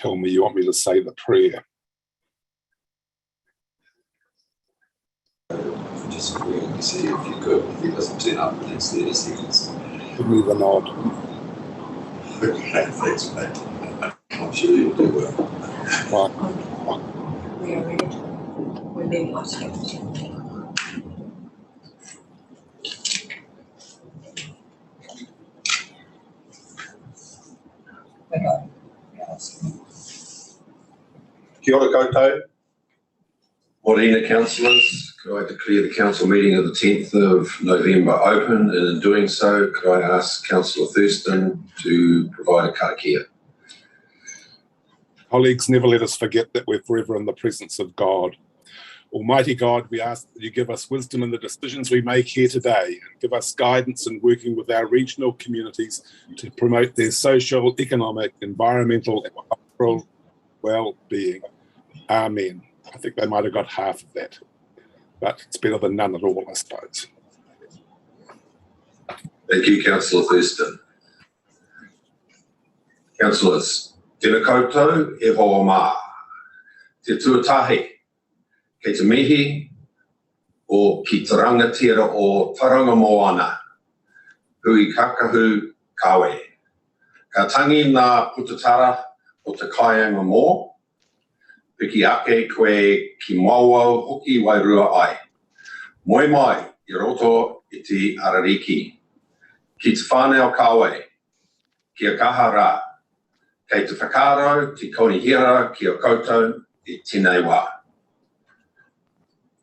tell me you want me to say the prayer. Just quickly see if you could. If he doesn't turn up in the next 30 seconds. Give me the nod. Okay, thanks, mate. I'm sure you'll do well. Right. We are ready to. We're being lost. Kia ora koutou. Morena councillors, could I declare the council meeting of the 10th of November open, and in doing so, could I ask Councillor Thurston to provide a karakia? Colleagues, never let us forget that we're forever in the presence of God. Almighty God, we ask that you give us wisdom in the decisions we make here today, and give us guidance in working with our regional communities to promote their social, economic, environmental, and cultural well-being. Amen. I think they might have got half of that, but it's better than none at all, I suppose. Thank you, Councillor Thurston. Councillors, tēnā koutou e hoa mā. Te tuatahi, kei te mihi o ki te rangatira o Taranga Moana, hui kakahu kawe. Ka tangi ngā putatara o te kaianga mō, piki ake koe ki mauau hoki wairua ai. Moe mai I roto I te arariki. Ki te whānau kawe, kia kaha rā. Kei te whakaro, te konihira, kia koutou, I tēnei wā.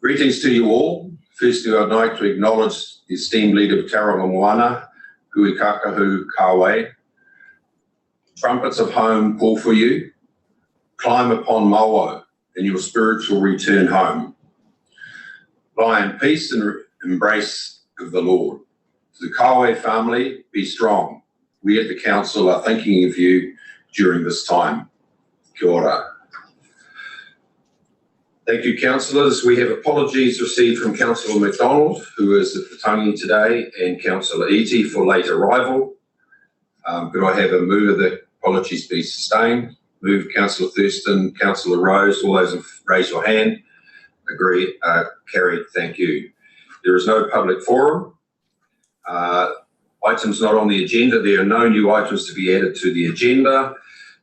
Greetings to you all. Firstly, I'd like to acknowledge the esteemed leader of Tauranga Moana, Hui Kakahu Kawe. Trumpets of home call for you. Climb upon Mauo in your spiritual return home. Lie in peace and embrace of the Lord. To the Kawe family, be strong. We at the council are thinking of you during this time. Kia ora. Thank you, councillors. We have apologies received from Councillor MacDonald, who is at the Tangi today, and Councillor Eaty for late arrival. Could I have a move that apologies be sustained? Move Councillor Thurston, Councillor Rose, all those raise your hand. Agree, carried, thank you. There is no public forum. Items not on the agenda. There are no new items to be added to the agenda.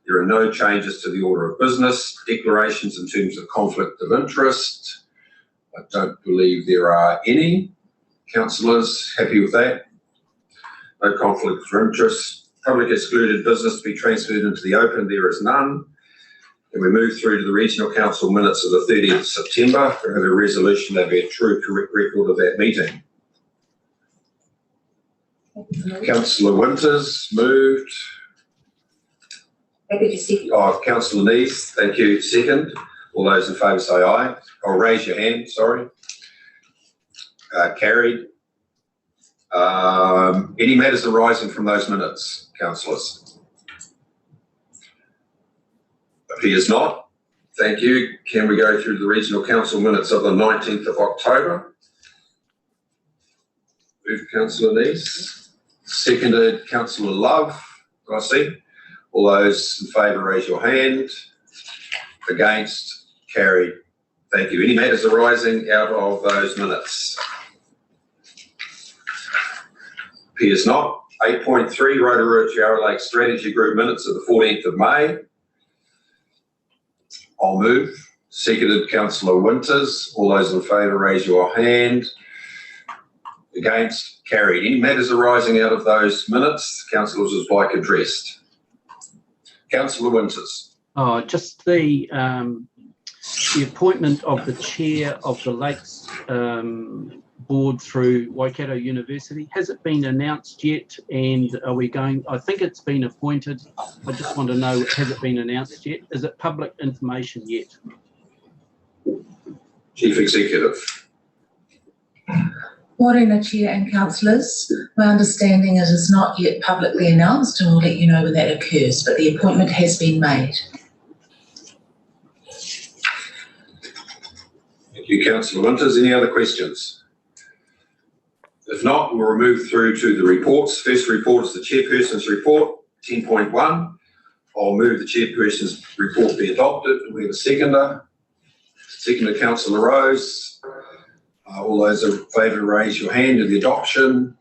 There are no changes to the order of business. Declarations in terms of conflict of interest. I don't believe there are any. Councillors, happy with that? No conflict of interest. Public excluded business to be transferred into the open. There is none. And we move through to the Regional Council minutes of the 30th of September. We have a resolution to have a true, correct record of that meeting. Councillor Winters moved. Happy to see you. Oh, Councillor Nees, thank you. Second. All those in favour say aye. Or raise your hand, sorry. Carried. Any matters arising from those minutes, councillors? Appears not. Thank you. Can we go through the Regional Council minutes of the 19th of October? Moved Councillor Nees. Seconded Councillor Love. Did I see? All those in favour raise your hand. Against? Carried. Thank you. Any matters arising out of those minutes? Appears not. 8.3 Rotorua Yarra Lake Strategy Group minutes of the 14th of May. I'll move. Seconded Councillor Winters. All those in favour raise your hand. Against? Carried. Any matters arising out of those minutes, councillors would like addressed? Councillor Winters. Oh, just the appointment of the chair of the Lakes board through Waikato University. Has it been announced yet? And are we going? I think it's been appointed. I just want to know, has it been announced yet? Is it public information yet? Chief Executive. Morena Chair and councillors, my understanding is it's not yet publicly announced, and we'll let you know when that occurs, but the appointment has been made. Thank you, Councillor Winters. Any other questions? If not, we'll move through to the reports. First report is the Chairperson's report, 10.1. I'll move the chairperson's report be adopted. We have a seconder. Seconder, Councillor Rose. All those in favour, raise your hand in the adoption.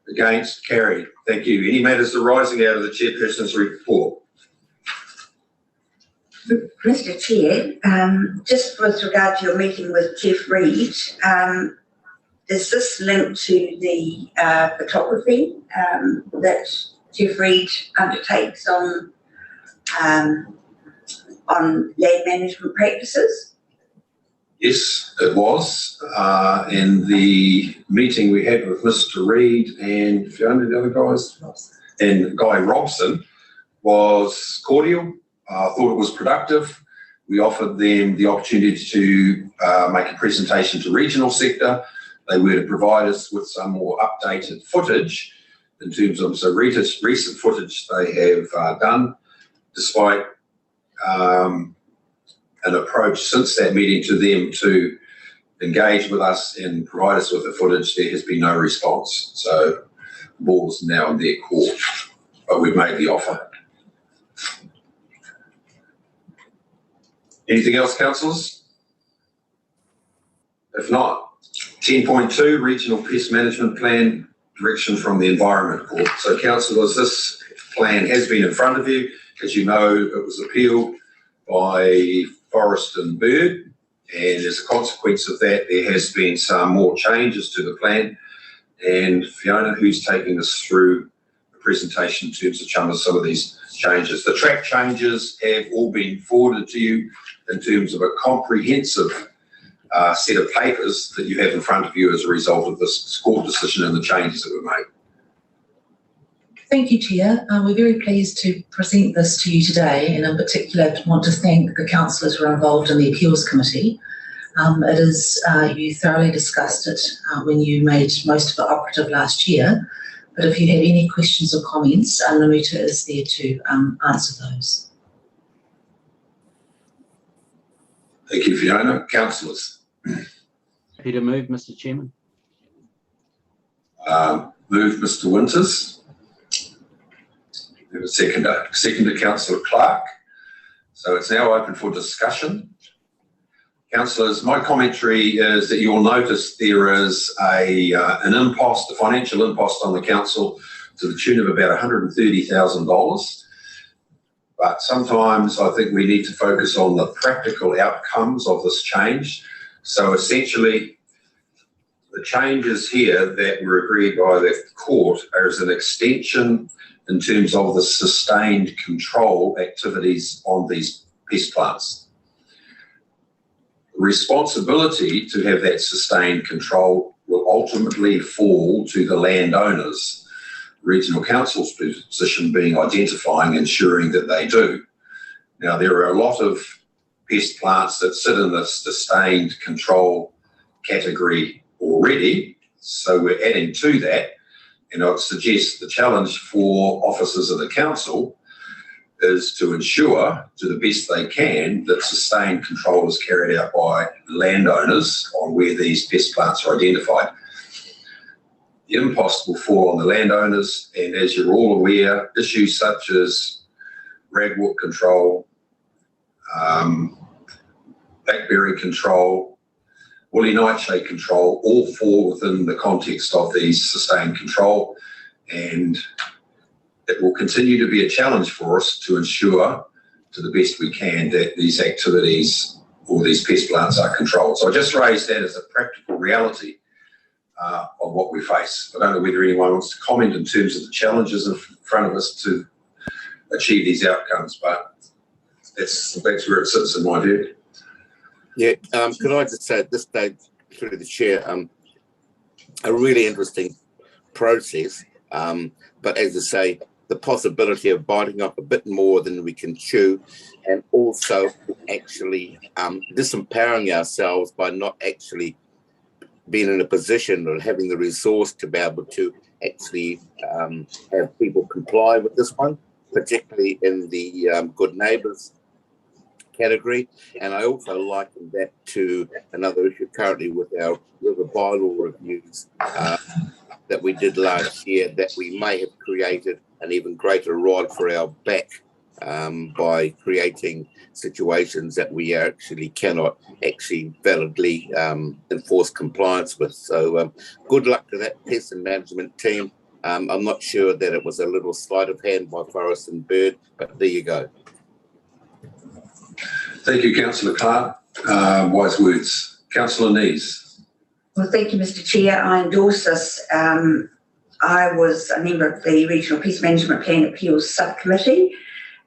Against, carried. Thank you. Any matters arising out of the chairperson's report? Mr. Chair, just with regard to your meeting with Jeff Reed, is this linked to the photography that Jeff Reed undertakes on land management practices? Yes, it was. And the meeting we had with Mr. Reed and Fiona, the other guys, and Guy Robson was cordial. I thought it was productive. We offered them the opportunity to make a presentation to regional sector. They were to provide us with some more updated footage in terms of recent footage they have done, despite an approach since that meeting to them to engage with us and provide us with the footage. There has been no response. So the ball is now in their court, but we've made the offer. Anything else, councillors? If not, 10.2, Regional Pest Management Plan, direction from the Environment Court. So, councillors, this plan has been in front of you. As you know, it was appealed by Forest and Bird, and as a consequence of that, there has been some more changes to the plan. And Fiona, who's taking us through the presentation in terms of some of these changes. The track changes have all been forwarded to you in terms of a comprehensive set of papers that you have in front of you as a result of this court decision and the changes that were made. Thank you, Chair. We're very pleased to present this to you today, and in particular want to thank the councillors who are involved in the Appeals Committee. You thoroughly discussed it when you made most of it operative last year, but if you have any questions or comments, Namuta is there to answer those. Thank you, Fiona. Councillors. Happy to move, Mr. Chairman. Move, Mr. Winters. We have a seconder. Seconder, Councillor Clark. So it's now open for discussion. Councillors, my commentary is that you'll notice there is an impost, a financial impost on the council to the tune of about $130,000. But sometimes I think we need to focus on the practical outcomes of this change. So essentially, the changes here that were agreed by the court are as an extension in terms of the sustained control activities on these pest plants. The responsibility to have that sustained control will ultimately fall to the landowners. Regional Council's position being identifying, ensuring that they do. Now, there are a lot of pest plants that sit in this sustained control category already, so we're adding to that, and I'd suggest the challenge for officers of the council is to ensure, to the best they can, that sustained control is carried out by landowners on where these pest plants are identified. The impost will fall on the landowners, and as you're all aware, issues such as ragwort control, blackberry control, woolly nightshade control all fall within the context of these sustained control, and it will continue to be a challenge for us to ensure to the best we can that these activities or these pest plants are controlled. So I just raised that as a practical reality of what we face. I don't know whether anyone wants to comment in terms of the challenges in front of us to achieve these outcomes, but that's where it sits in my view. Yeah, could I just say at this stage, through the chair, a really interesting process, but as I say, the possibility of biting off a bit more than we can chew, and also actually disempowering ourselves by not actually being in a position or having the resource to be able to actually have people comply with this one, particularly in the good neighbours category. And I also liken that to another issue currently with our river bylaw reviews that we did last year, that we may have created an even greater rod for our back by creating situations that we actually cannot actually validly enforce compliance with. So good luck to that pest and management team. I'm not sure that it was a little sleight of hand by Forest and Bird, but there you go. Thank you, Councillor Clark. Wise words. Councillor Nees. Well, thank you, Mr. Chair. I endorse this. I was a member of the Regional Pest Management Plan Appeals Subcommittee,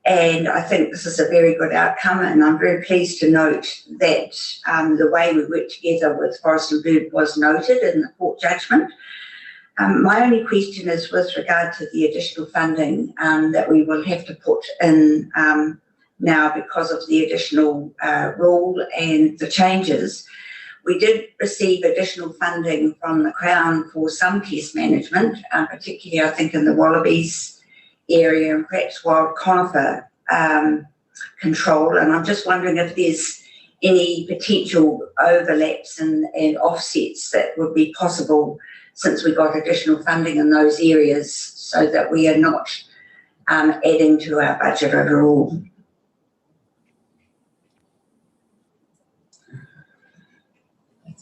and I think this is a very good outcome, and I'm very pleased to note that the way we worked together with Forest and Bird was noted in the court judgment. My only question is with regard to the additional funding that we will have to put in now because of the additional rule and the changes. We did receive additional funding from the Crown for some pest management, particularly I think in the wallabies area and perhaps wild conifer control. And I'm just wondering if there's any potential overlaps and offsets that would be possible since we got additional funding in those areas so that we are not adding to our budget overall.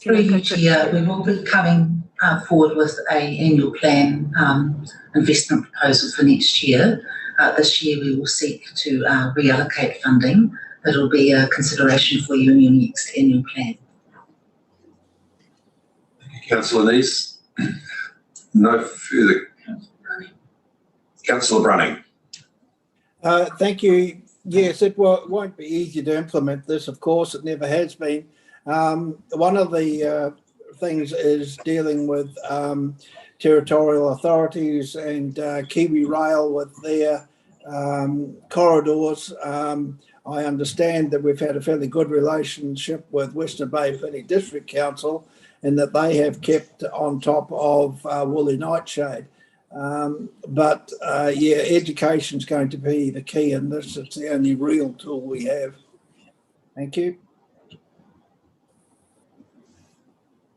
Through you, Chair, we will be coming forward with an annual plan investment proposal for next year. This year we will seek to reallocate funding. It will be a consideration for you in your next annual plan. Councillor Nees. No further. Councillor Brunning. Thank you. Yes, it won't be easy to implement this, of course. It never has been. One of the things is dealing with territorial authorities and Kiwi Rail with their corridors. I understand that we've had a fairly good relationship with Western Bay Plenty District Council and that they have kept on top of woolly nightshade. But education is going to be the key in this. It's the only real tool we have. Thank you.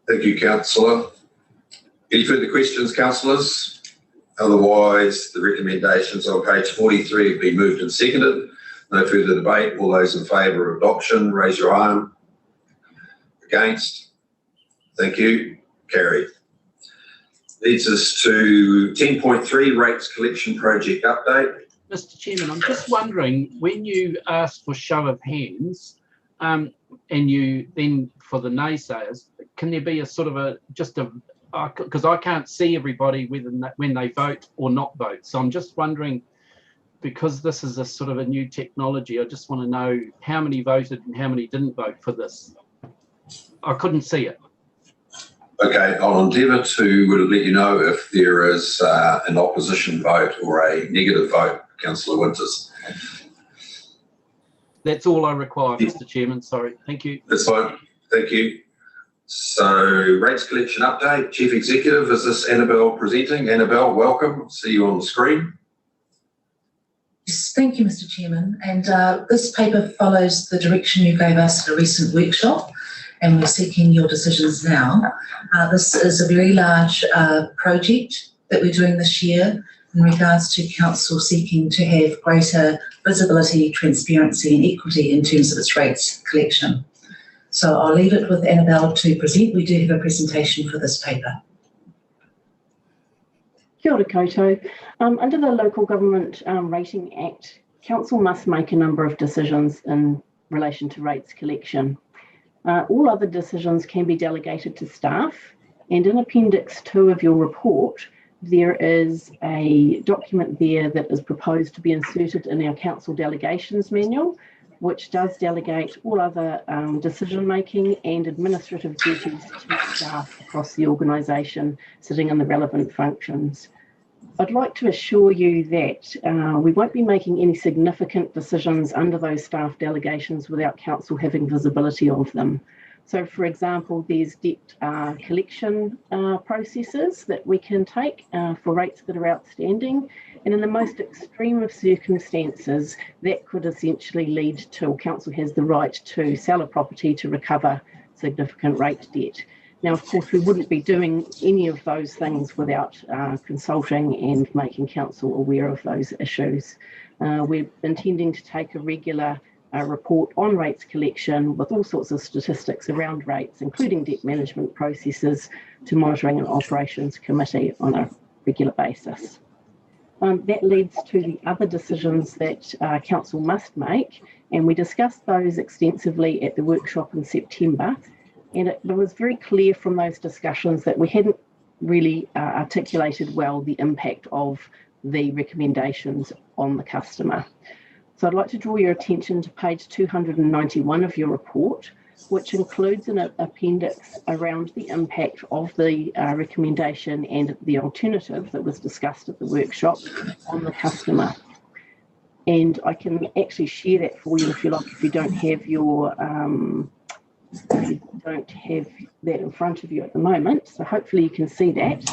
Thank you, Councillor. Any further questions, councillors? Otherwise, the recommendations on page 43 have been moved and seconded. No further debate. All those in favour of adoption, raise your arm. Against? Thank you. Carried. Leads us to 10.3, rates collection project update. Mr. Chairman, I'm just wondering, when you asked for show of hands, and you then for the naysayers, can there be a sort of because I can't see everybody when they vote or not vote. So I'm just wondering, because this is a sort of a new technology, I just want to know how many voted and how many didn't vote for this. I couldn't see it. Okay, I'll endeavour to let you know if there is an opposition vote or a negative vote, Councillor Winters. That's all I require, Mr. Chairman. Sorry. Thank you. That's fine. Thank you. So, rates collection update. Chief Executive, is this Annabelle presenting? Annabelle, welcome. See you on the screen. Yes, thank you, Mr. Chairman. And this paper follows the direction you gave us at a recent workshop, and we're seeking your decisions now. This is a very large project that we're doing this year in regards to council seeking to have greater visibility, transparency and equity in terms of its rates collection. So I'll leave it with Annabelle to present. We do have a presentation for this paper. Kia ora koutou. Under the Local Government Rating Act, Council must make a number of decisions in relation to rates collection. All other decisions can be delegated to staff, and in Appendix 2 of your report, there is a document there that is proposed to be inserted in our Council Delegations Manual, which does delegate all other decision-making and administrative duties to staff across the organisation sitting in the relevant functions. I'd like to assure you that we won't be making any significant decisions under those staff delegations without Council having visibility of them. So, for example, there's debt collection processes that we can take for rates that are outstanding. And in the most extreme of circumstances, that could essentially lead to, or Council has the right to sell a property to recover significant rate debt. Now, of course, we wouldn't be doing any of those things without consulting and making Council aware of those issues. We're intending to take a regular report on rates collection with all sorts of statistics around rates, including debt management processes, to Monitoring and Operations Committee on a regular basis. That leads to the other decisions that Council must make, and we discussed those extensively at the workshop in September, and it was very clear from those discussions that we hadn't really articulated well the impact of the recommendations on the customer. So I'd like to draw your attention to page 291 of your report, which includes an appendix around the impact of the recommendation and the alternative that was discussed at the workshop on the customer. And I can actually share that for you if you like, if you don't have your that in front of you at the moment. So hopefully you can see that.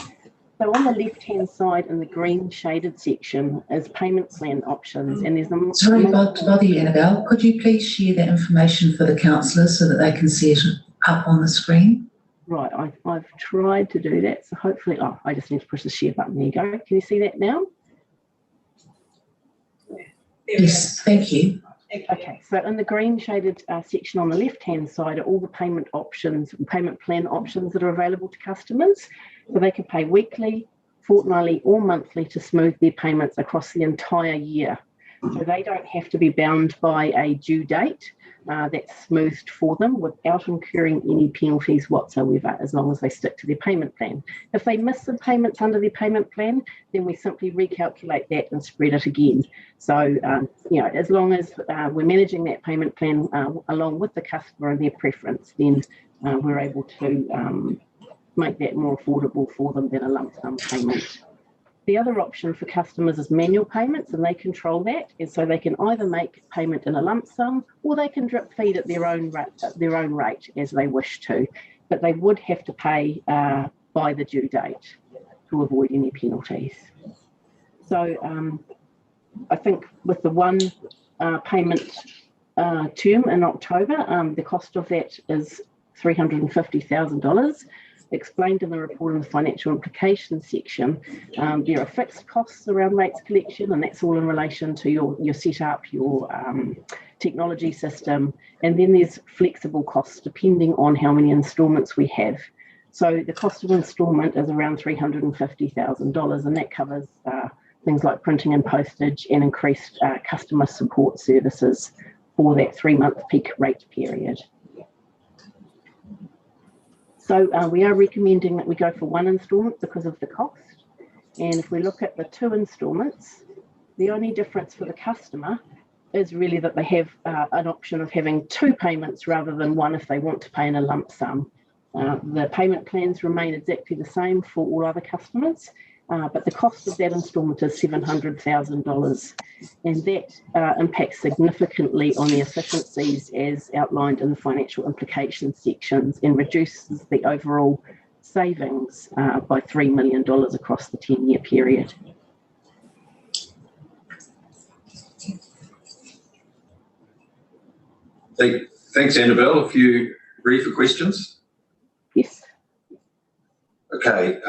So on the left-hand side in the green shaded section is payment plan options, and there's a... Sorry to bother you, Annabelle. Could you please share that information for the councillors so that they can see it up on the screen? Right, I've tried to do that, so hopefully... Oh, I just need to push the share button. There you go. Can you see that now? Yes, thank you. Okay, so in the green shaded section on the left-hand side are all the payment options, payment plan options that are available to customers. So they can pay weekly, fortnightly or monthly to smooth their payments across the entire year. So they don't have to be bound by a due date that's smoothed for them without incurring any penalties whatsoever, as long as they stick to their payment plan. If they miss the payments under their payment plan, then we simply recalculate that and spread it again. So, as long as we're managing that payment plan along with the customer and their preference, then we're able to make that more affordable for them than a lump sum payment. The other option for customers is manual payments, and they control that, and so they can either make payment in a lump sum or they can drip feed at their own rate as they wish to, but they would have to pay by the due date to avoid any penalties. So I think with the one payment term in October, the cost of that is $350,000. Explained in the report in the financial implications section. There are fixed costs around rates collection, and that's all in relation to your setup, your technology system, and then there's flexible costs depending on how many instalments we have. So the cost of instalment is around $350,000, and that covers things like printing and postage and increased customer support services for that 3-month peak rate period. So we are recommending that we go for one instalment because of the cost. And if we look at the 2 instalments, the only difference for the customer is really that they have an option of having 2 payments rather than one if they want to pay in a lump sum. The payment plans remain exactly the same for all other customers, but the cost of that instalment is $700,000, and that impacts significantly on the efficiencies as outlined in the financial implications sections and reduces the overall savings by $3 million across the 10-year period. Thanks, Annabelle. A few ready for questions? Yes. Okay,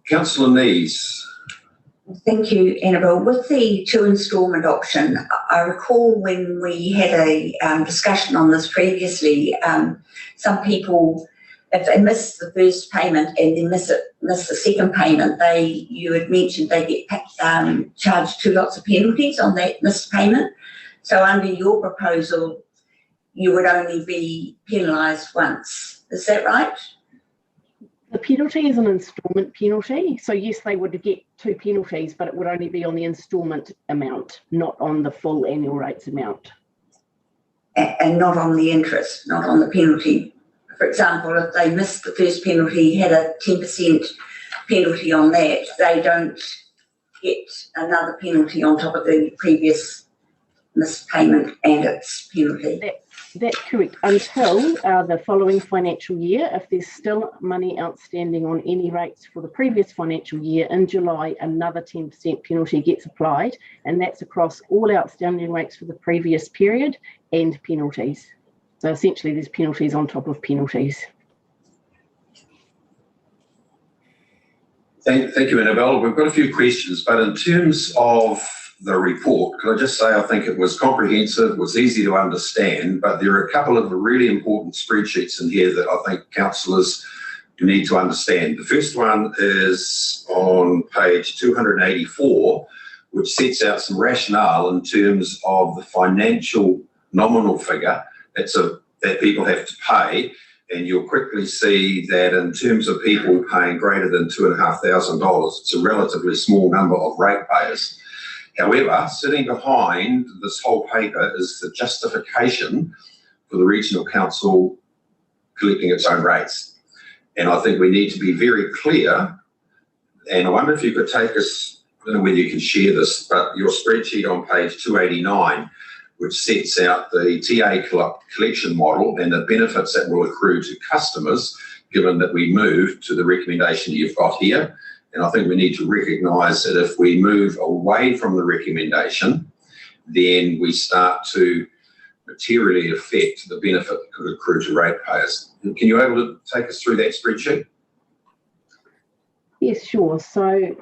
Councillor Nees. Thank you, Annabelle. With the 2 instalment option, I recall when we had a discussion on this previously, some people, if they miss the first payment and then miss the second payment, you had mentioned they get charged 2 lots of penalties on that missed payment. So under your proposal, you would only be penalised once. Is that right? The penalty is an instalment penalty. So yes, they would get 2 penalties, but it would only be on the instalment amount, not on the full annual rates amount. And not on the interest, not on the penalty. For example, if they missed the first penalty, had a 10% penalty on that, they don't get another penalty on top of the previous missed payment and its penalty. That's correct. Until the following financial year, if there's still money outstanding on any rates for the previous financial year, in July, another 10% penalty gets applied, and that's across all outstanding rates for the previous period and penalties. So essentially, there's penalties on top of penalties. Thank you, Annabelle. We've got a few questions, but in terms of the report. Could I just say I think it was comprehensive, was easy to understand, but there are a couple of really important spreadsheets in here that I think councillors need to understand. The first one is on page 284, which sets out some rationale in terms of the financial nominal figure that people have to pay. And you'll quickly see that in terms of people paying greater than $2,500, it's a relatively small number of ratepayers. However, sitting behind this whole paper is the justification for the regional council collecting its own rates. And I think we need to be very clear, and I wonder if you could take us, I don't know whether you can share this, but your spreadsheet on page 289, which sets out the TA collection model and the benefits that will accrue to customers, given that we move to the recommendation you've got here. And I think we need to recognise that if we move away from the recommendation, then we start to materially affect the benefit that could accrue to ratepayers. Can you be able to take us through that spreadsheet? Yes, sure. So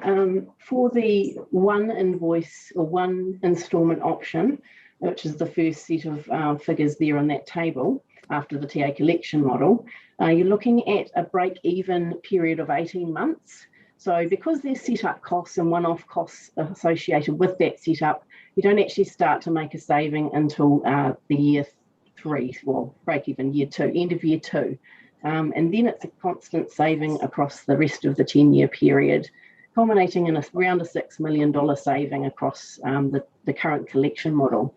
for the one invoice or one instalment option, which is the first set of figures there on that table after the TA collection model, you're looking at a break-even period of 18 months. So because there's setup costs and one-off costs associated with that setup, you don't actually start to make a saving until the year 3, well, break-even year 2, end of year 2. And then it's a constant saving across the rest of the 10-year period, culminating in around a $6 million saving across the current collection model.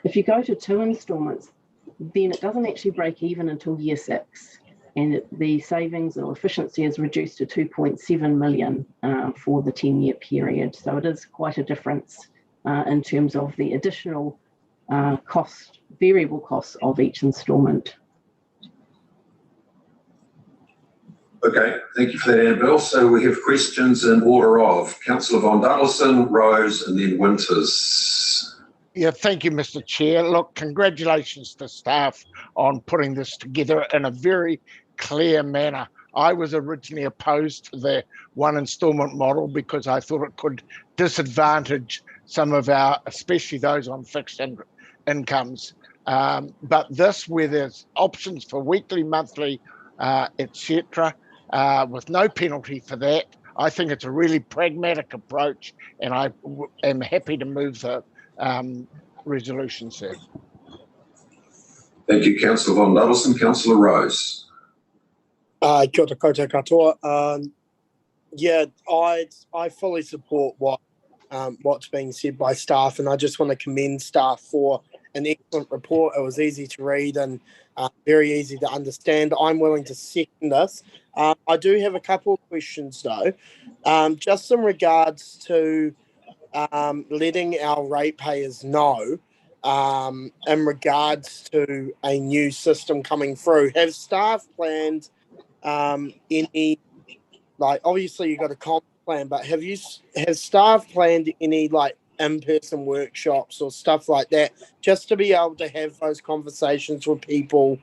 If you go to 2 instalments, then it doesn't actually break even until year 6, and the savings or efficiency is reduced to 2.7 million for the 10-year period. So it is quite a difference in terms of the additional variable costs of each instalment. Okay, thank you for that, Annabelle. So we have questions in order of Councillor Von Duddleston, Rose, and then Winters. Yeah, thank you, Mr. Chair. Look, congratulations to staff on putting this together in a very clear manner. I was originally opposed to the one instalment model because I thought it could disadvantage some of our, especially those on fixed incomes. But this, where there's options for weekly, monthly, etc., with no penalty for that, I think it's a really pragmatic approach, and I am happy to move the resolution, sir. Thank you, Councillor Von Duddleston. Councillor Rose. Kia ora koutou katoa. Yeah, I fully support what's being said by staff, and I just want to commend staff for an excellent report. It was easy to read and very easy to understand. I'm willing to second this. I do have a couple of questions though, just in regards to letting our ratepayers know in regards to a new system coming through. Have staff planned any, like, obviously you've got a comp plan, but have staff planned any like in-person workshops or stuff like that, just to be able to have those conversations with people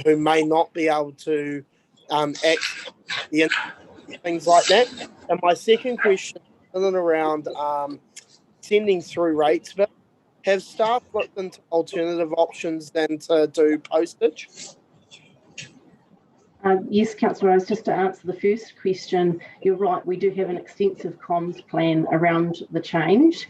who may not be able to access the things like that? And my second question is around sending through rates, but have staff looked into alternative options than to do postage? Yes, Councillor Rose, just to answer the first question, you're right, we do have an extensive comms plan around the change.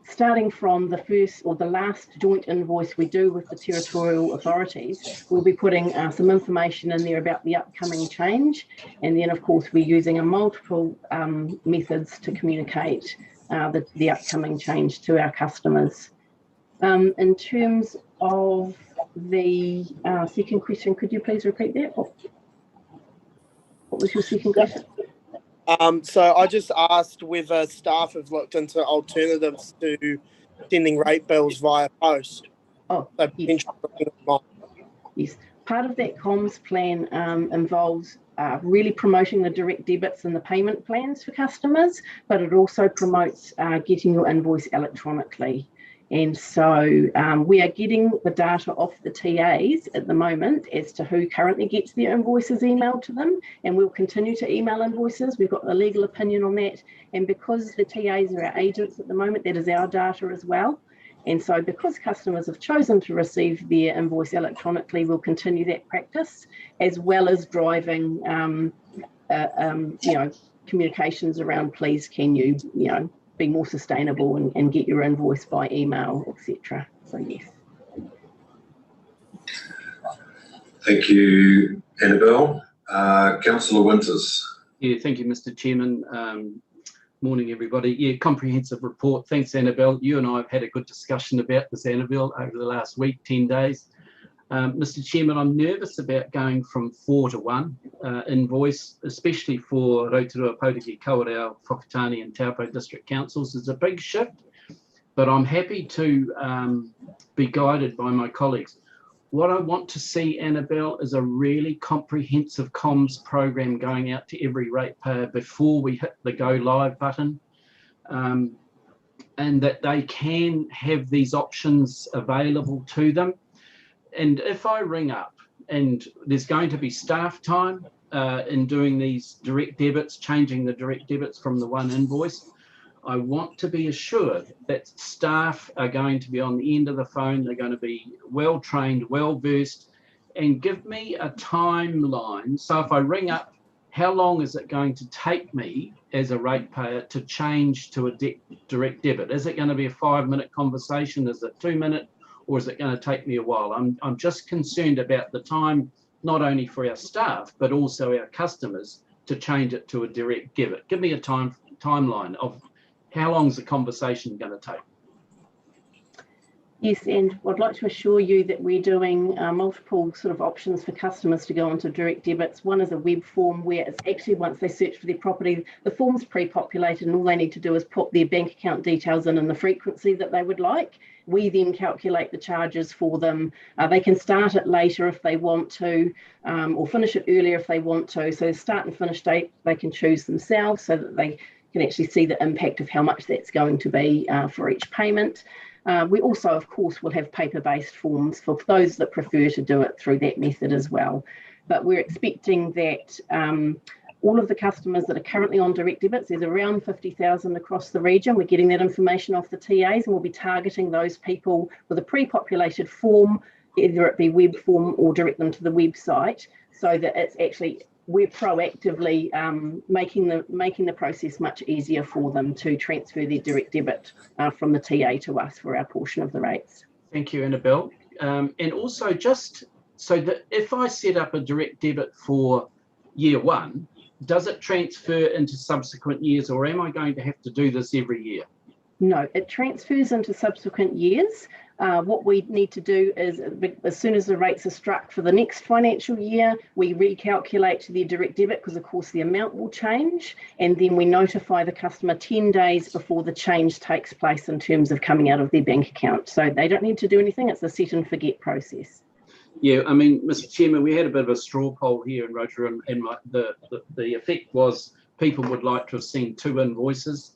Starting from the first or the last joint invoice we do with the territorial authorities, we'll be putting some information in there about the upcoming change. And then, of course, we're using multiple methods to communicate the upcoming change to our customers. In terms of the second question, could you please repeat that? What was your second question? So I just asked whether staff have looked into alternatives to sending rate bills via post. Oh, yes. Yes. Part of that comms plan involves really promoting the direct debits and the payment plans for customers, but it also promotes getting your invoice electronically. And so we are getting the data off the TAs at the moment as to who currently gets their invoices emailed to them, and we'll continue to email invoices. We've got the legal opinion on that, and because the TAs are our agents at the moment, that is our data as well. And so because customers have chosen to receive their invoice electronically, we'll continue that practice, as well as driving communications around, please can you be more sustainable and get your invoice by email, etc. So yes. Thank you, Annabelle. Councillor Winters. Yeah, thank you, Mr. Chairman. Morning, everybody. Yeah, comprehensive report. Thanks, Annabelle. You and I have had a good discussion about this, Annabelle, over the last week, 10 days. Mr. Chairman, I'm nervous about going from 4 to 1 invoice, especially for Rotorua, Potiki, Kawerau, Whakatane and Taupo District Councils. It's a big shift, but I'm happy to be guided by my colleagues. What I want to see, Annabelle, is a really comprehensive comms program going out to every ratepayer before we hit the go live button, and that they can have these options available to them. And if I ring up and there's going to be staff time in doing these direct debits, changing the direct debits from the one invoice, I want to be assured that staff are going to be on the end of the phone. They're going to be well trained, well versed, and give me a timeline. So if I ring up, how long is it going to take me as a ratepayer to change to a direct debit? Is it going to be a 5-minute conversation? Is it 2 minutes? Or is it going to take me a while? I'm just concerned about the time, not only for our staff, but also our customers to change it to a direct debit. Give me a timeline of how long is the conversation going to take? Yes, and I'd like to assure you that we're doing multiple sort of options for customers to go onto direct debits. One is a web form where it's actually, once they search for their property, the form's pre-populated and all they need to do is put their bank account details in and the frequency that they would like. We then calculate the charges for them. They can start it later if they want to, or finish it earlier if they want to. So start and finish date, they can choose themselves so that they can actually see the impact of how much that's going to be for each payment. We also, of course, will have paper-based forms for those that prefer to do it through that method as well. But we're expecting that all of the customers that are currently on direct debits, there's around 50,000 across the region. We're getting that information off the TAs, and we'll be targeting those people with a pre-populated form, either it be web form or direct them to the website, so that it's actually, we're proactively making the process much easier for them to transfer their direct debit from the TA to us for our portion of the rates. Thank you, Annabelle. And also, just so that if I set up a direct debit for year 1, does it transfer into subsequent years, or am I going to have to do this every year? No, it transfers into subsequent years. What we need to do is, as soon as the rates are struck for the next financial year, we recalculate their direct debit, because of course the amount will change, and then we notify the customer 10 days before the change takes place in terms of coming out of their bank account. So they don't need to do anything. It's a set and forget process. Yeah, I mean, Mr. Chairman, we had a bit of a straw poll here in Rotorua, and the effect was people would like to have seen 2 invoices.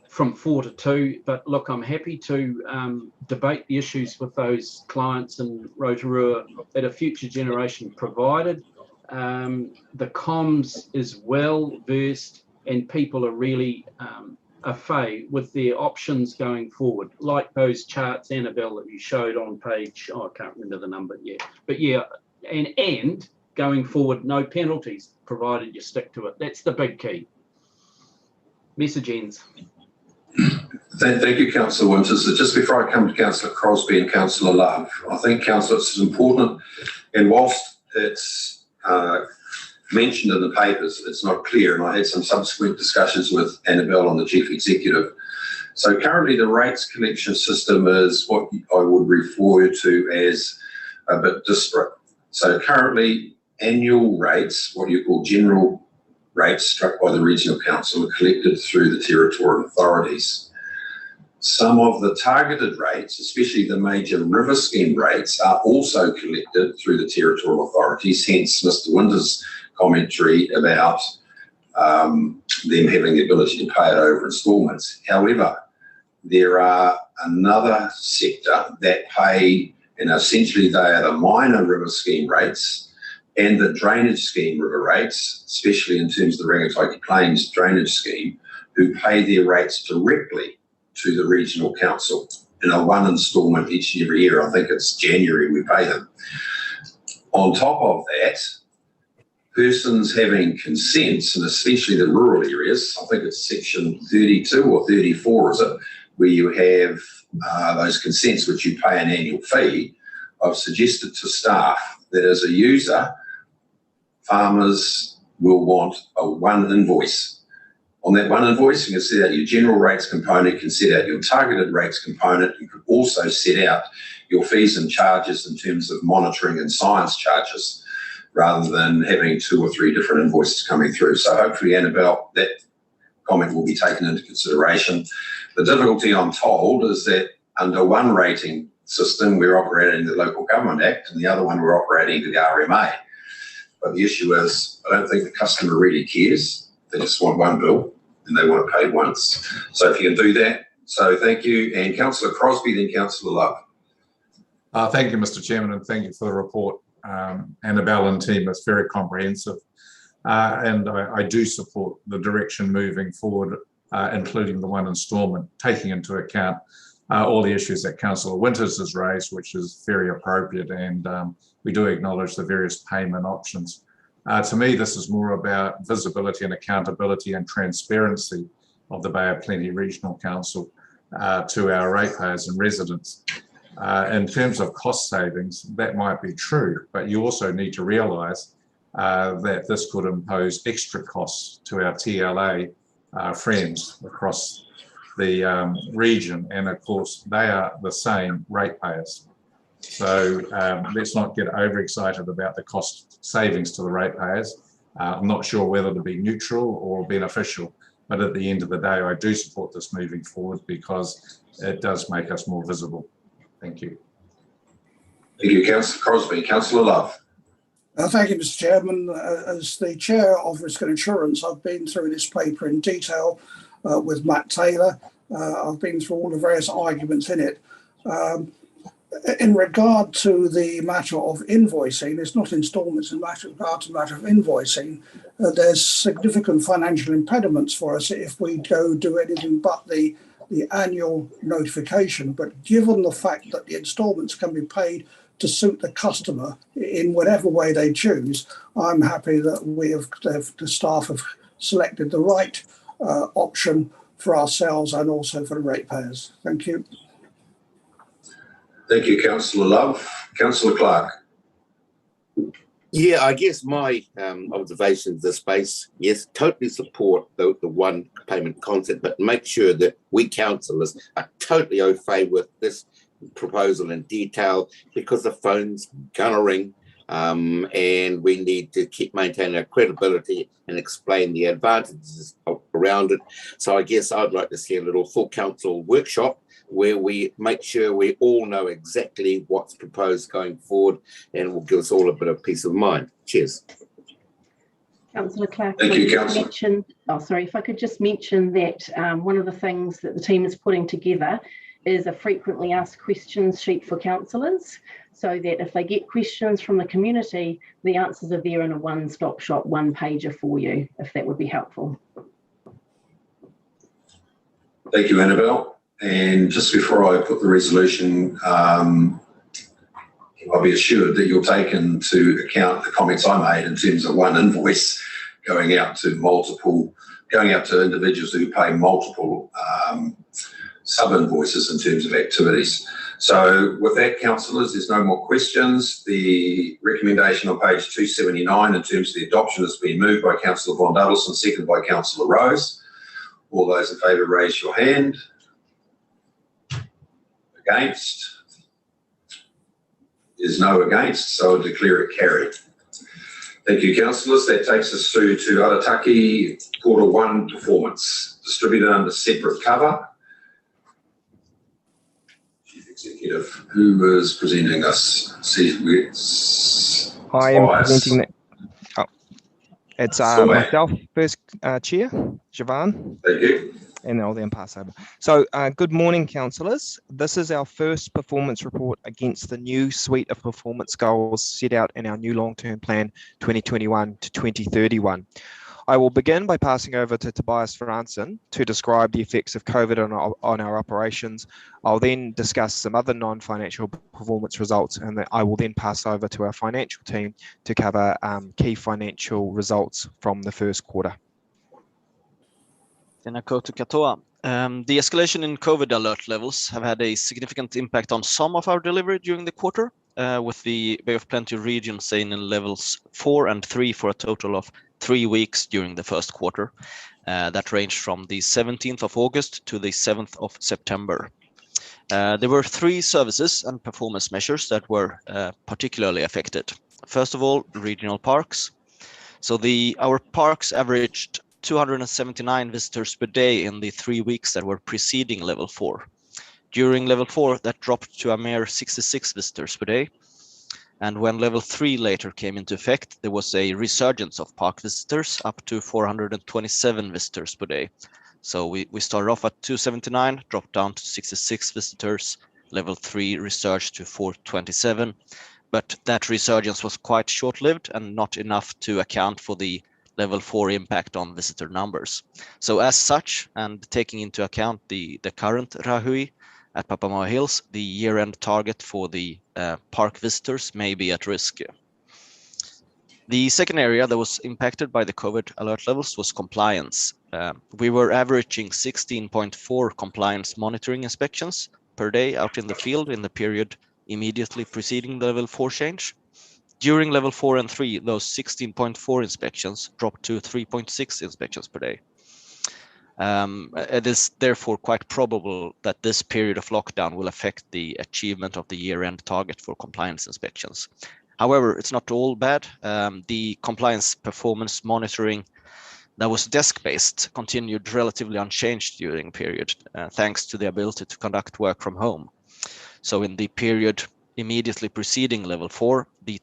From 4 to 2, but look, I'm happy to debate the issues with those clients in Rotorua at a future generation, provided the comms is well versed and people are really au fait with their options going forward, like those charts, Annabelle, that you showed on page, I can't remember the number yet, but yeah, and going forward, no penalties, provided you stick to it. That's the big key. Message ends. Thank you, Councillor Winters. So just before I come to Councillor Crosby and Councillor Love, I think, Councillor, this is important, and whilst it's mentioned in the papers, it's not clear, and I had some subsequent discussions with Annabelle and the Chief Executive. So currently the rates collection system is what I would refer to as a bit disparate. So currently annual rates, what you call general rates struck by the Regional Council, are collected through the territorial authorities. Some of the targeted rates, especially the major river scheme rates, are also collected through the territorial authorities, hence Mr. Winter's commentary about them having the ability to pay it over instalments. However, there are another sector that pay, and essentially they are the minor river scheme rates and the drainage scheme river rates, especially in terms of the Rangitoki Plains drainage scheme, who pay their rates directly to the regional council in a one instalment each and every year. I think it's January we pay them. On top of that, persons having consents, and especially the rural areas, I think it's section 32 or 34, is it, where you have those consents which you pay an annual fee. I've suggested to staff that as a user, farmers will want a one invoice. On that one invoice, you can set out your general rates component, you can set out your targeted rates component, you could also set out your fees and charges in terms of monitoring and science charges, rather than having 2 or 3 different invoices coming through. So hopefully, Annabelle, that comment will be taken into consideration. The difficulty, I'm told, is that under one rating system, we're operating the Local Government Act, and the other one we're operating the RMA. But the issue is, I don't think the customer really cares. They just want one bill and they want it paid once. So if you can do that, so thank you. And Councillor Crosby, then Councillor Love. Thank you, Mr. Chairman, and thank you for the report. Annabelle and team, it's very comprehensive. And I do support the direction moving forward, including the one instalment, taking into account all the issues that Councillor Winters has raised, which is very appropriate, and we do acknowledge the various payment options. To me, this is more about visibility and accountability and transparency of the Bay of Plenty Regional Council to our ratepayers and residents. In terms of cost savings, that might be true, but you also need to realise that this could impose extra costs to our TLA friends across the region, and of course they are the same ratepayers. So let's not get overexcited about the cost savings to the ratepayers. I'm not sure whether to be neutral or beneficial, but at the end of the day, I do support this moving forward because it does make us more visible. Thank you. Thank you, Councillor Crosby. Councillor Love. Thank you, Mr. Chairman. As the Chair of Risk and Insurance, I've been through this paper in detail with Matt Taylor. I've been through all the various arguments in it. In regard to the matter of invoicing, it's not instalments in regard to the matter of invoicing. There's significant financial impediments for us if we go do anything but the annual notification. But given the fact that the instalments can be paid to suit the customer in whatever way they choose, I'm happy that the staff have selected the right option for ourselves and also for the ratepayers. Thank you. Thank you, Councillor Love. Councillor Clark. Yeah, I guess my observation of the space, yes, totally support the one payment concept, but make sure that we councillors are totally au fait with this proposal in detail, because the phone's gonna ring, and we need to keep maintaining our credibility and explain the advantages around it. So I guess I'd like to see a little full council workshop where we make sure we all know exactly what's proposed going forward, and will give us all a bit of peace of mind. Cheers. Councillor Clark, thank you, Councillor. If I could just mention that one of the things that the team is putting together is a frequently asked questions sheet for councillors, so that if they get questions from the community, the answers are there in a one-stop shop, one-pager for you, if that would be helpful. Thank you, Annabelle. And just before I put the resolution, I'll be assured that you'll take into account the comments I made in terms of one invoice going out to individuals who pay multiple sub-invoices in terms of activities. So with that, councillors, there's no more questions. The recommendation on page 279 in terms of the adoption has been moved by Councillor Von Duddleston, seconded by Councillor Rose. All those in favour, raise your hand. Against? There's no against, so I'll declare it carried. Thank you, councillors. That takes us through to Arataki Quarter 1 performance, distributed under separate cover. Chief Executive, who is presenting us? I am presenting that. Oh, it's myself, first Chair, Siobhan. Thank you. and I'll then pass over. So good morning, councillors. This is our first performance report against the new suite of performance goals set out in our new long-term plan 2021 to 2031. I will begin by passing over to Tobias Franson to describe the effects of COVID on our operations. I'll then discuss some other non-financial performance results, and I will then pass over to our financial team to cover key financial results from the first quarter. Tēnā koutou katoa. The escalation in COVID alert levels have had a significant impact on some of our delivery during the quarter, with the Bay of Plenty region staying in levels 4 and 3 for a total of 3 weeks during the first quarter. That ranged from the 17th of August to the 7th of September. There were 3 services and performance measures that were particularly affected. First of all, regional parks. So our parks averaged 279 visitors per day in the 3 weeks that were preceding level 4. During level 4, that dropped to a mere 66 visitors per day. And when level 3 later came into effect, there was a resurgence of park visitors up to 427 visitors per day. So we started off at 279, dropped down to 66 visitors. Level 3 resurged to 427. But that resurgence was quite short-lived and not enough to account for the level 4 impact on visitor numbers. So as such, and taking into account the current Rahui at Papamoa Hills, the year-end target for the park visitors may be at risk. The second area that was impacted by the COVID alert levels was compliance. We were averaging 16.4 compliance monitoring inspections per day out in the field in the period immediately preceding the level 4 change. During level 4 and 3, those 16.4 inspections dropped to 3.6 inspections per day. It is therefore quite probable that this period of lockdown will affect the achievement of the year-end target for compliance inspections. However, it's not all bad. The compliance performance monitoring that was desk-based continued relatively unchanged during the period, thanks to the ability to conduct work from home. So in the period immediately preceding level 4, the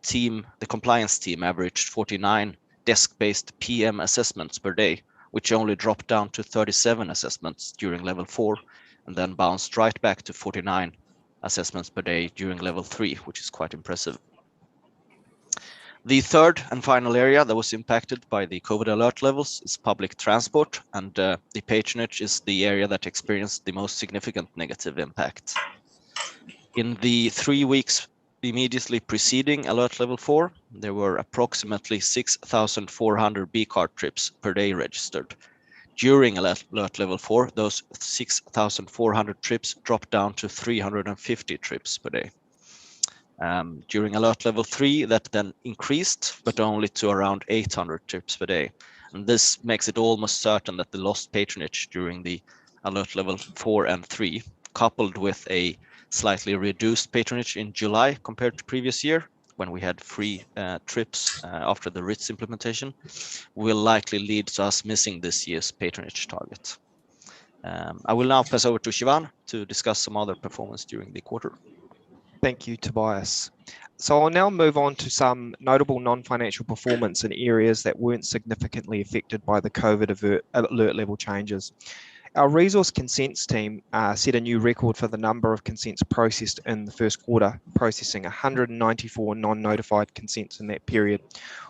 compliance team averaged 49 desk-based PM assessments per day, which only dropped down to 37 assessments during level 4, and then bounced right back to 49 assessments per day during level 3, which is quite impressive. The third and final area that was impacted by the COVID alert levels is public transport, and the patronage is the area that experienced the most significant negative impact. In the 3 weeks immediately preceding alert level 4, there were approximately 6,400 B-card trips per day registered. During alert level 4, those 6,400 trips dropped down to 350 trips per day. During alert level 3, that then increased, but only to around 800 trips per day. And this makes it almost certain that the lost patronage during the alert level 4 and 3, coupled with a slightly reduced patronage in July compared to previous year, when we had free trips after the RITS implementation, will likely lead to us missing this year's patronage target. I will now pass over to Sivan to discuss some other performance during the quarter. Thank you, Tobias. So I'll now move on to some notable non-financial performance in areas that weren't significantly affected by the COVID alert level changes. Our resource consents team set a new record for the number of consents processed in the first quarter, processing 194 non-notified consents in that period.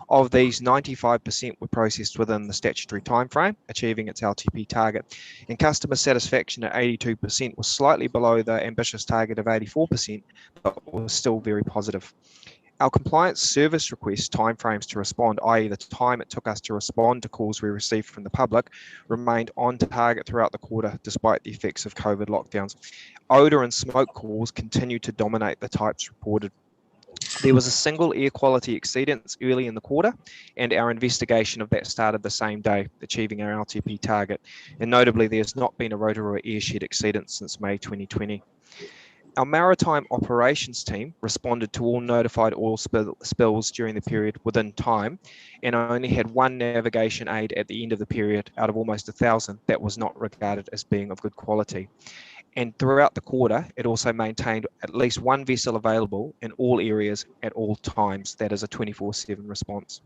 Of these, 95% were processed within the statutory timeframe, achieving its LTP target. And customer satisfaction at 82% was slightly below the ambitious target of 84%, but was still very positive. Our compliance service request timeframes to respond, i.e. the time it took us to respond to calls we received from the public, remained on target throughout the quarter despite the effects of COVID lockdowns. Odour and smoke calls continued to dominate the types reported. There was a single air quality exceedance early in the quarter, and our investigation of that started the same day, achieving our LTP target. And notably, there has not been a Rotorua airshed exceedance since May 2020. Our maritime operations team responded to all notified oil spills during the period within time, and only had one navigation aid at the end of the period out of almost 1,000 that was not regarded as being of good quality. And throughout the quarter, it also maintained at least one vessel available in all areas at all times. That is a 24/7 response.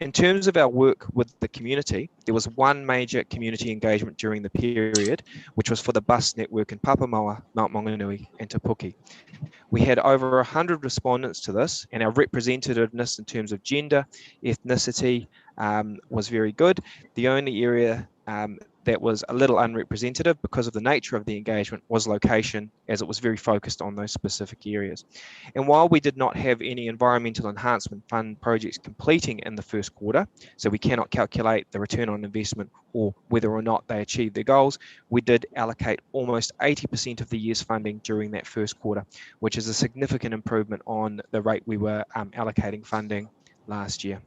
In terms of our work with the community, there was one major community engagement during the period, which was for the bus network in Papamoa, Mount Maunganui and Te Puke. We had over 100 respondents to this, and our representativeness in terms of gender, ethnicity was very good. The only area that was a little unrepresentative because of the nature of the engagement was location, as it was very focused on those specific areas. And while we did not have any environmental enhancement fund projects completing in the first quarter, so we cannot calculate the return on investment or whether or not they achieved their goals, we did allocate almost 80% of the year's funding during that first quarter, which is a significant improvement on the rate we were allocating funding last year.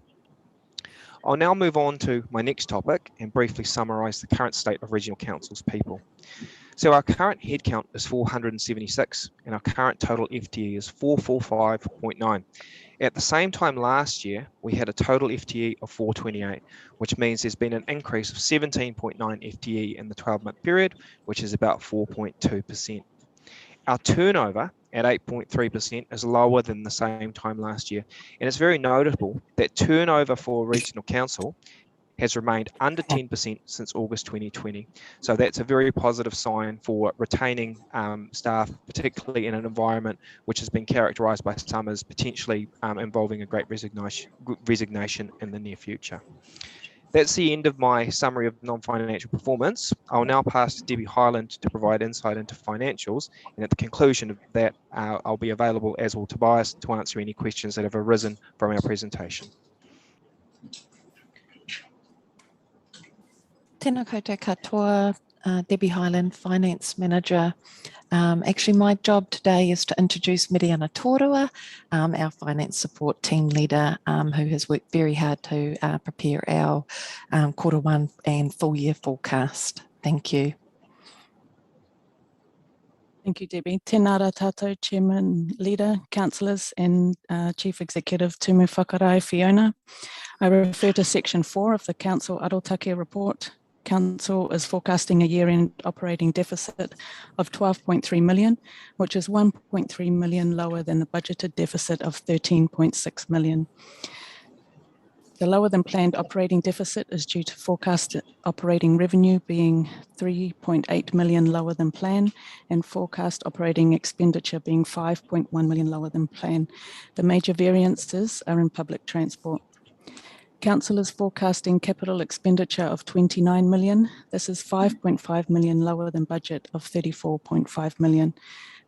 I'll now move on to my next topic and briefly summarise the current state of Regional Council's people. So our current headcount is 476 and our current total FTE is 445.9. At the same time last year, we had a total FTE of 428, which means there's been an increase of 17.9 FTE in the 12-month period, which is about 4.2%. Our turnover at 8.3% is lower than the same time last year. And it's very notable that turnover for Regional Council has remained under 10% since August 2020. So that's a very positive sign for retaining staff, particularly in an environment which has been characterised by some as potentially involving a great resignation in the near future. That's the end of my summary of non-financial performance. I'll now pass to Debbie Hyland to provide insight into financials. And at the conclusion of that, I'll be available, as will Tobias, to answer any questions that have arisen from our presentation. Tēnā koutou katoa, Debbie Hyland, Finance Manager. Actually, my job today is to introduce Miriana Torua, our Finance Support Team Leader, who has worked very hard to prepare our quarter one and full year forecast. Thank you. Thank you, Debbie. Tēnā rā tātou, Chairman, Leader, Councillors and Chief Executive Tumu Whakarai Fiona. I refer to Section 4 of the Council Arotake Report. Council is forecasting a year-end operating deficit of 12.3 million, which is 1.3 million lower than the budgeted deficit of 13.6 million. The lower than planned operating deficit is due to forecast operating revenue being 3.8 million lower than plan and forecast operating expenditure being 5.1 million lower than plan. The major variances are in public transport. Council is forecasting capital expenditure of 29 million. This is 5.5 million lower than budget of 34.5 million.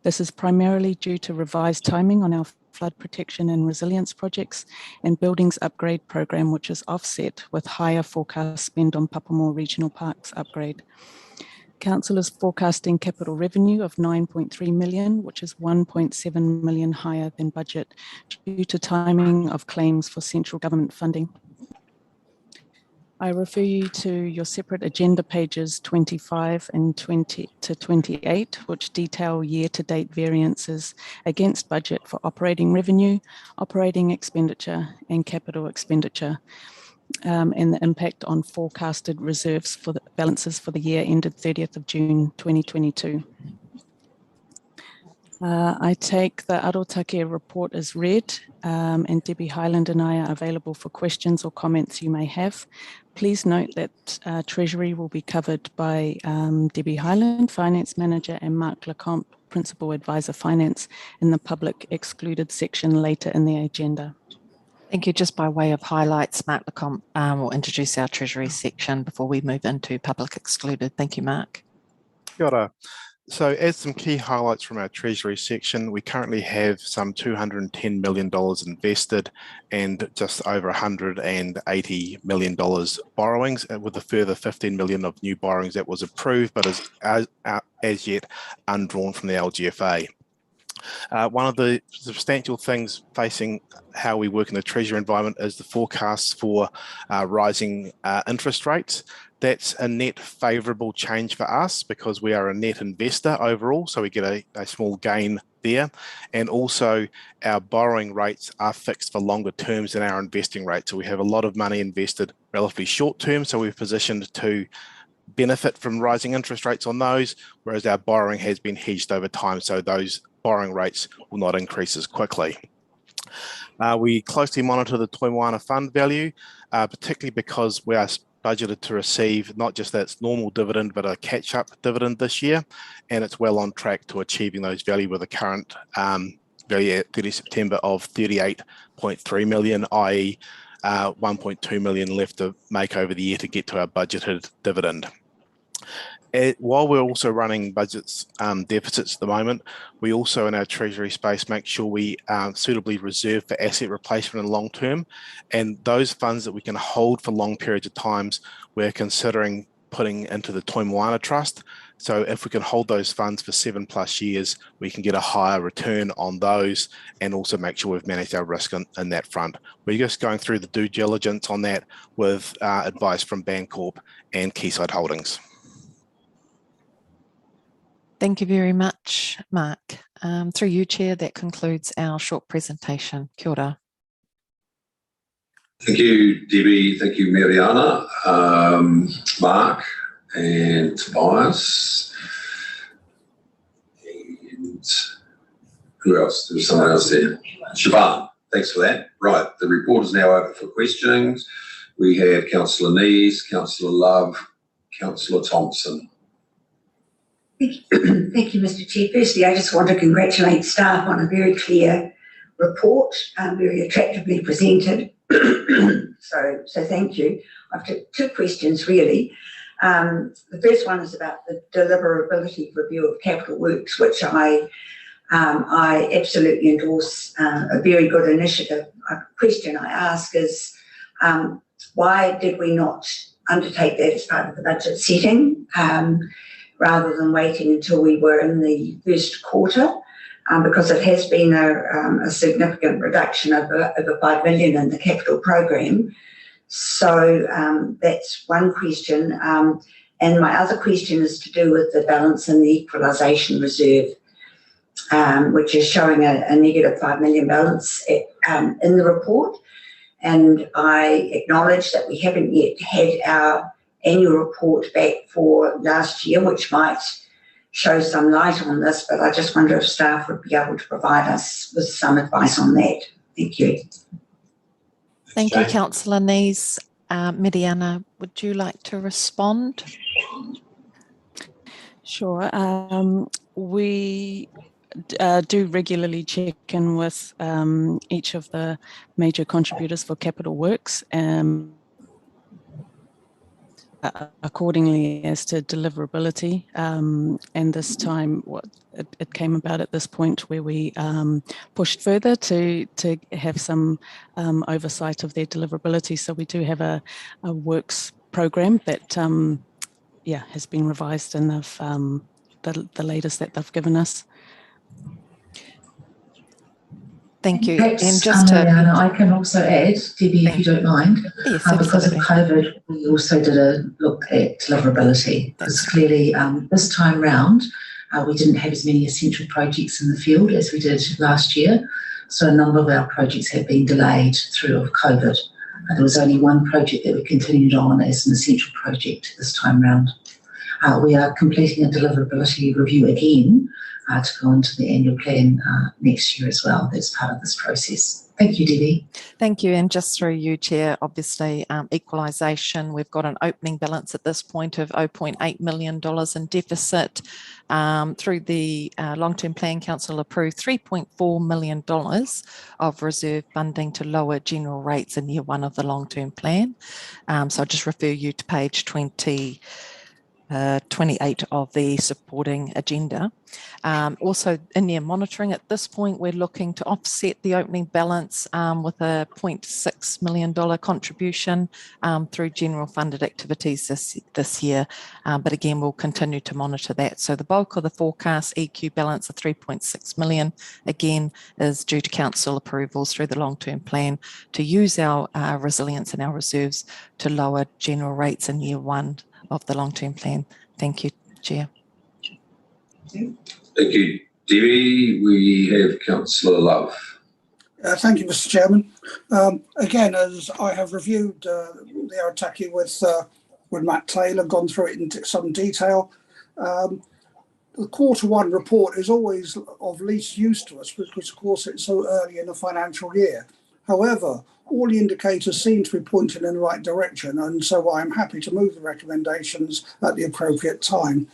This is primarily due to revised timing on our flood protection and resilience projects and buildings upgrade program, which is offset with higher forecast spend on Papamoa Regional Parks upgrade. Council is forecasting capital revenue of 9.3 million, which is 1.7 million higher than budget due to timing of claims for central government funding. I refer you to your separate agenda pages 25 and 20 to 28, which detail year-to-date variances against budget for operating revenue, operating expenditure and capital expenditure, and the impact on forecasted reserves for the balances for the year ended 30th of June 2022. I take the Arotake report as read, and Debbie Hyland and I are available for questions or comments you may have. Please note that Treasury will be covered by Debbie Hyland, Finance Manager, and Mark Lecomte, Principal Advisor Finance, in the public excluded section later in the agenda. Thank you. Just by way of highlights, Mark Lecomte will introduce our Treasury section before we move into public excluded. Thank you, Mark. Kia ora. So as some key highlights from our Treasury section, we currently have some $210 million invested and just over $180 million borrowings, with a further 15 million of new borrowings that was approved but is as yet undrawn from the LGFA. One of the substantial things facing how we work in the Treasury environment is the forecasts for rising interest rates. That's a net favourable change for us because we are a net investor overall, so we get a small gain there. And also our borrowing rates are fixed for longer terms than our investing rates. So we have a lot of money invested relatively short term, so we're positioned to benefit from rising interest rates on those, whereas our borrowing has been hedged over time, so those borrowing rates will not increase as quickly. We closely monitor the Toi Moana fund value, particularly because we are budgeted to receive not just its normal dividend, but a catch-up dividend this year, and it's well on track to achieving those value with a current value at 30 September of 38.3 million, i.e. 1.2 million left to make over the year to get to our budgeted dividend. While we're also running budgets deficits at the moment, we also in our treasury space make sure we suitably reserve for asset replacement in long term, and those funds that we can hold for long periods of times, we're considering putting into the Toi Moana Trust. So if we can hold those funds for 7+ years, we can get a higher return on those and also make sure we've managed our risk in that front. We're just going through the due diligence on that with advice from Bancorp and Quayside Holdings. Thank you very much, Mark. Through you, Chair, that concludes our short presentation. Kia ora. Thank you, Debbie. Thank you, Mariana, Mark, and Tobias. And who else? There was someone else there. Siobhan, thanks for that. Right, the report is now open for questions. We have Councillor Nees, Councillor Love, Councillor Thompson. Thank you, Mr. Chair. Firstly, I just want to congratulate staff on a very clear report, very attractively presented. So thank you. I've got two questions really. The first one is about the deliverability review of capital works, which I absolutely endorse. A very good initiative. A question I ask is why did we not undertake that as part of the budget setting? Rather than waiting until we were in the first quarter, because it has been a significant reduction of over 5 million in the capital program. So that's one question. And my other question is to do with the balance in the equalisation reserve, which is showing a negative 5 million balance in the report. And I acknowledge that we haven't yet had our annual report back for last year, which might show some light on this, but I just wonder if staff would be able to provide us with some advice on that. Thank you. Thank you, Councillor Nees. Mariana, would you like to respond? Sure. We do regularly check in with each of the major contributors for capital works. Accordingly as to deliverability, and this time it came about at this point where we pushed further to have some oversight of their deliverability. So we do have a works program that has been revised, and the latest that they've given us. Thank you. Perhaps, and just Mariana, I can also add, Debbie, if you don't mind, yes, because of COVID, we also did a look at deliverability. Because clearly this time round, we didn't have as many essential projects in the field as we did last year. So a number of our projects have been delayed through COVID. There was only one project that we continued on as an essential project this time round. We are completing a deliverability review again to go into the annual plan next year as well. That's part of this process. Thank you, Debbie. Thank you. And just through you, Chair, obviously equalisation, we've got an opening balance at this point of $0.8 million in deficit. Through the long-term plan, Council approved $3.4 million of reserve funding to lower general rates in year one of the long-term plan. So I'll just refer you to page 28 of the supporting agenda. Also in year monitoring at this point, we're looking to offset the opening balance with a $0.6 million contribution through general funded activities this year. But again, we'll continue to monitor that. So the bulk of the forecast EQ balance of 3.6 million, again, is due to council approvals through the long-term plan to use our resilience and our reserves to lower general rates in year one of the long-term plan. Thank you, Chair. Thank you, Debbie. We have Councillor Love. Thank you, Mr. Chairman. Again, as I have reviewed the Arataki with Matt Taylor, gone through it in some detail, the Q1 report is always of least use to us because, of course, it's so early in the financial year. However, all the indicators seem to be pointing in the right direction, and so I'm happy to move the recommendations at the appropriate time.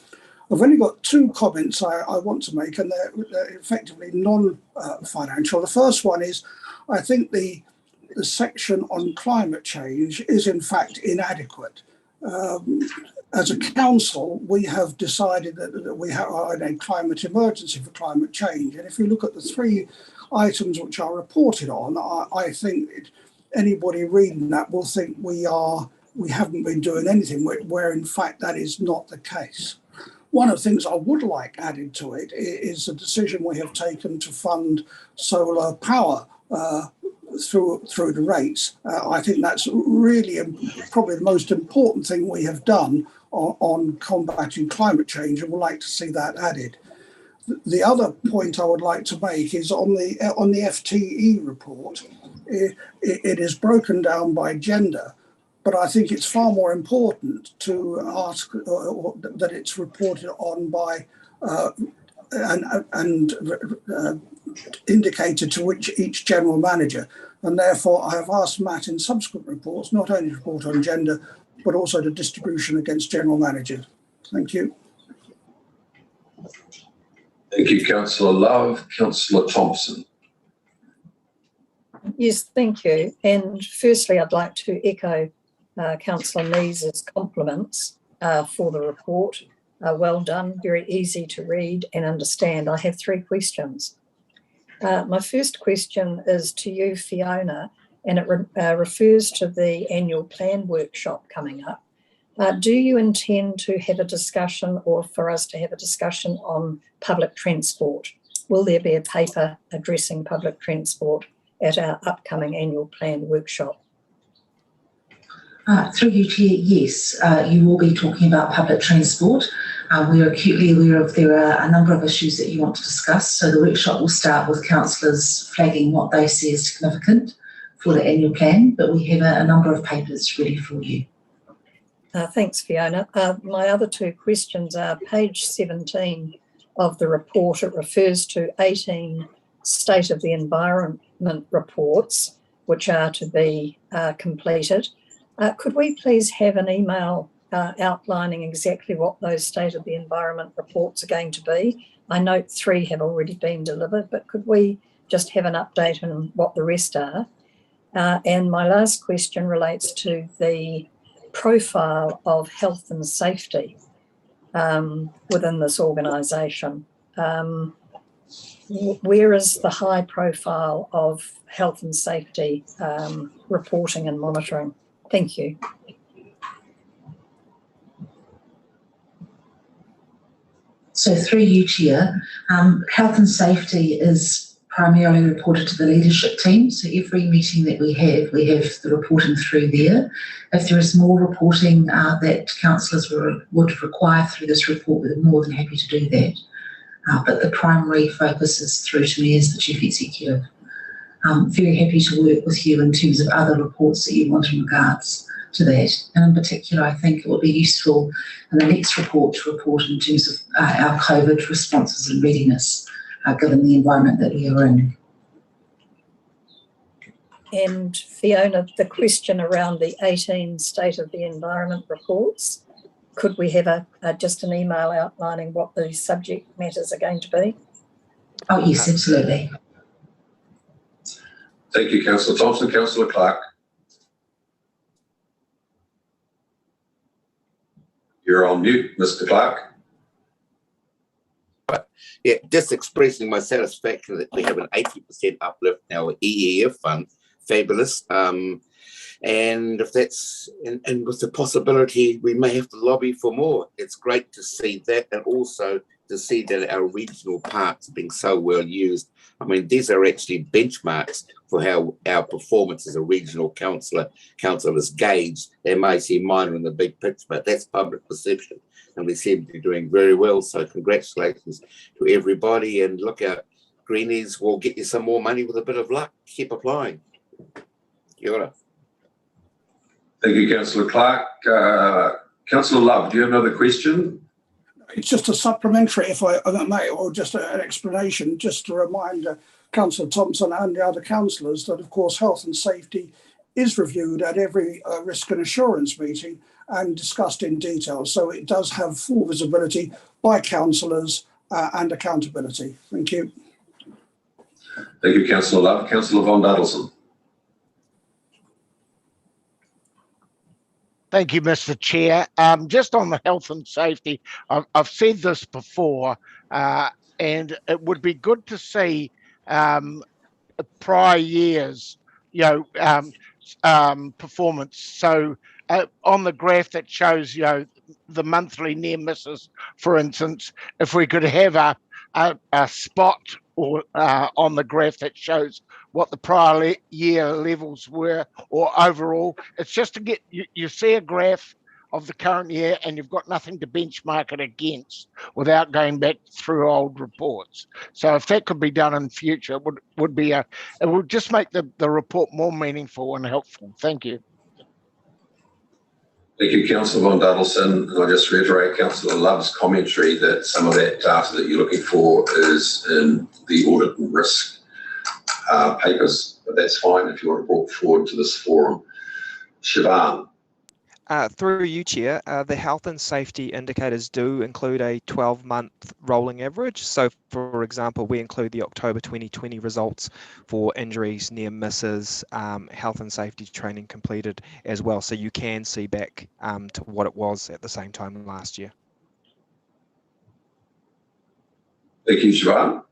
I've only got two comments I want to make, and they're effectively non-financial. The first one is, I think the section on climate change is in fact inadequate. As a council, we have decided that we are in a climate emergency for climate change. And if you look at the three items which are reported on, I think anybody reading that will think we haven't been doing anything, where in fact that is not the case. One of the things I would like added to it is the decision we have taken to fund solar power through the rates. I think that's really probably the most important thing we have done on combating climate change, and would like to see that added. The other point I would like to make is on the FTE report. It is broken down by gender, but I think it's far more important to ask that it's reported on by and indicated to each general manager. And therefore, I have asked Matt in subsequent reports not only to report on gender, but also the distribution against general managers. Thank you. Thank you, Councillor Love. Councillor Thompson. Yes, thank you. And firstly, I'd like to echo Councillor Nees's compliments for the report. Well done, very easy to read and understand. I have three questions. My first question is to you, Fiona, and it refers to the annual plan workshop coming up. Do you intend to have a discussion, or for us to have a discussion, on public transport? Will there be a paper addressing public transport at our upcoming annual plan workshop? Through you, Chair, yes, you will be talking about public transport. We are acutely aware of there are a number of issues that you want to discuss, so the workshop will start with councillors flagging what they see as significant for the annual plan, but we have a number of papers ready for you. Thanks, Fiona. My other two questions are page 17 of the report. It refers to 18 State of the Environment reports, which are to be completed. Could we please have an email outlining exactly what those State of the Environment reports are going to be? I note 3 have already been delivered, but could we just have an update on what the rest are? And my last question relates to the profile of health and safety within this organisation. Where is the high profile of health and safety reporting and monitoring? Thank you. So through you, Chair, health and safety is primarily reported to the leadership team. So every meeting that we have the reporting through there. If there is more reporting that councillors would require through this report, we're more than happy to do that. But the primary focus is through to me as the Chief Executive. I'm very happy to work with you in terms of other reports that you want in regards to that. And in particular, I think it will be useful in the next report to report in terms of our COVID responses and readiness, given the environment that we are in. And Fiona, the question around the 18 State of the Environment reports, could we have just an email outlining what the subject matters are going to be? Oh yes, absolutely. Thank you, Councillor Thompson. Councillor Clark. You're on mute, Mr. Clark. Yeah, just expressing my satisfaction that we have an 80% uplift in our EEF fund. Fabulous. And if that's, and with the possibility we may have to lobby for more. It's great to see that, and also to see that our regional parks are being so well used. I mean, these are actually benchmarks for how our performance as a regional councillor is gauged. They may seem minor in the big picture, but that's public perception, and we seem to be doing very well. So congratulations to everybody, and look out, Greenies will get you some more money with a bit of luck. Keep applying. Kia ora. Thank you, Councillor Clark. Councillor Love, do you have another question? It's just a supplementary, if I may, or just an explanation, just to remind Councillor Thompson and the other councillors that, of course, health and safety is reviewed at every risk and assurance meeting and discussed in detail. So it does have full visibility by councillors and accountability. Thank you. Thank you, Councillor Love. Councillor Von Duddleson. Thank you, Mr. Chair. Just on the health and safety, I've said this before, and it would be good to see prior years, performance. So on the graph that shows, the monthly near misses, for instance, if we could have a spot or on the graph that shows what the prior year levels were, or overall, it's just to get you see a graph of the current year and you've got nothing to benchmark it against without going back through old reports. So if that could be done in future, it would just make the report more meaningful and helpful. Thank you. Thank you, Councillor Von Duddleson. And I just reiterate Councillor Love's commentary that some of that data that you're looking for is in the audit and risk papers, but that's fine if you want to bring forward to this forum. Siobhan. Through you, Chair, the health and safety indicators do include a 12-month rolling average. So, for example, we include the October 2020 results for injuries, near misses, health and safety training completed as well. So you can see back to what it was at the same time last year. Thank you, Siobhan.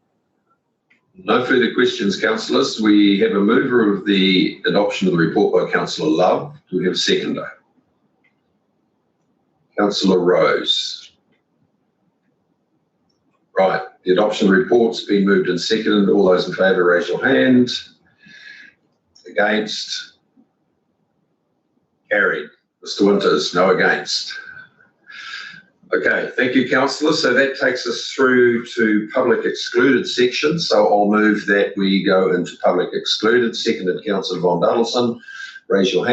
No further questions, councillors. We have a mover of the adoption of the report by Councillor Love. Do we have a seconder? Councillor Rose. Right, the adoption of the report's been moved and seconded. All those in favour, raise your hand. Against? Carried. Mr. Winters, no against. Okay, thank you, councillors. So that takes us through to public excluded section. So I'll move that we go into public excluded. Seconded, Councillor Von Duddleson. Raise your hand.